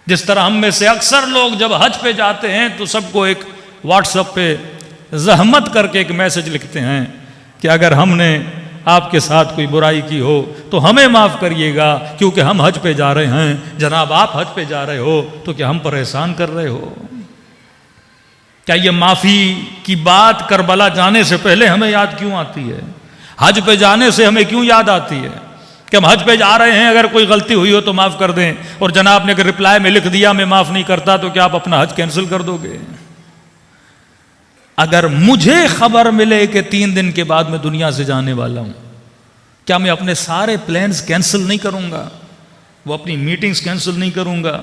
جس طرح ہم میں سے اکثر لوگ جب حج پہ جاتے ہیں تو سب کو ایک واٹس ایپ پہ زحمت کر کے ایک میسج لکھتے ہیں کہ اگر ہم نے آپ کے ساتھ کوئی برائی کی ہو تو ہمیں معاف کریے گا کیونکہ ہم حج پہ جا رہے ہیں. جناب آپ حج پہ جا رہے ہو تو کیا ہم پر احسان کر رہے ہو؟ کیا یہ معافی کی بات کربلا جانے سے پہلے ہمیں یاد کیوں آتی ہے؟ حج پہ جانے سے ہمیں کیوں یاد آتی ہے کہ ہم حج پہ جا رہے ہیں، اگر کوئی غلطی ہوئی ہو تو معاف کر دیں، اور جناب نے اگر رپلائی میں لکھ دیا میں معاف نہیں کرتا تو کیا آپ اپنا حج کینسل کر دو گے؟ اگر مجھے خبر ملے کہ 3 دن کے بعد میں دنیا سے جانے والا ہوں، کیا میں اپنے سارے پلانز کینسل نہیں کروں گا؟ وہ اپنی میٹنگز کینسل نہیں کروں گا؟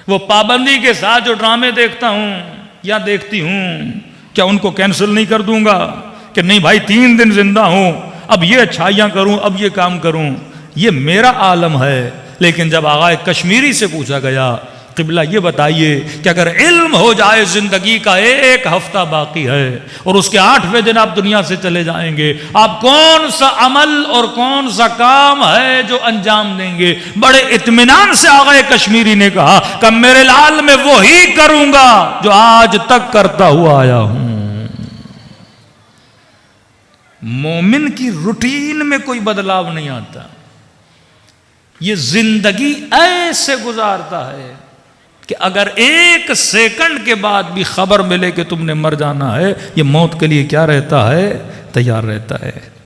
وہ پابندی کے ساتھ جو ڈرامے دیکھتا ہوں یا دیکھتی ہوں کیا ان کو کینسل نہیں کر دوں گا کہ نہیں بھائی 3 دن زندہ ہوں، اب یہ اچھائیاں کروں، اب یہ کام کروں؟ یہ میرا عالم ہے. لیکن جب آغا کشمیری سے پوچھا گیا قبلہ یہ بتائیے کہ اگر علم ہو جائے زندگی کا 1 ہفتہ باقی ہے اور اس کے 8ویں دن آپ دنیا سے چلے جائیں گے، آپ کون سا عمل اور کون سا کام ہے جو انجام دیں گے؟ بڑے اطمینان سے آغا کشمیری نے کہا کہ میرے لال میں وہی کروں گا جو آج تک کرتا ہوا آیا ہوں. مومن کی روٹین میں کوئی بدلاؤ نہیں آتا، یہ زندگی ایسے گزارتا ہے کہ اگر 1 سیکنڈ کے بعد بھی خبر ملے کہ تم نے مر جانا ہے، یہ موت کے لیے کیا رہتا ہے؟ تیار رہتا ہے.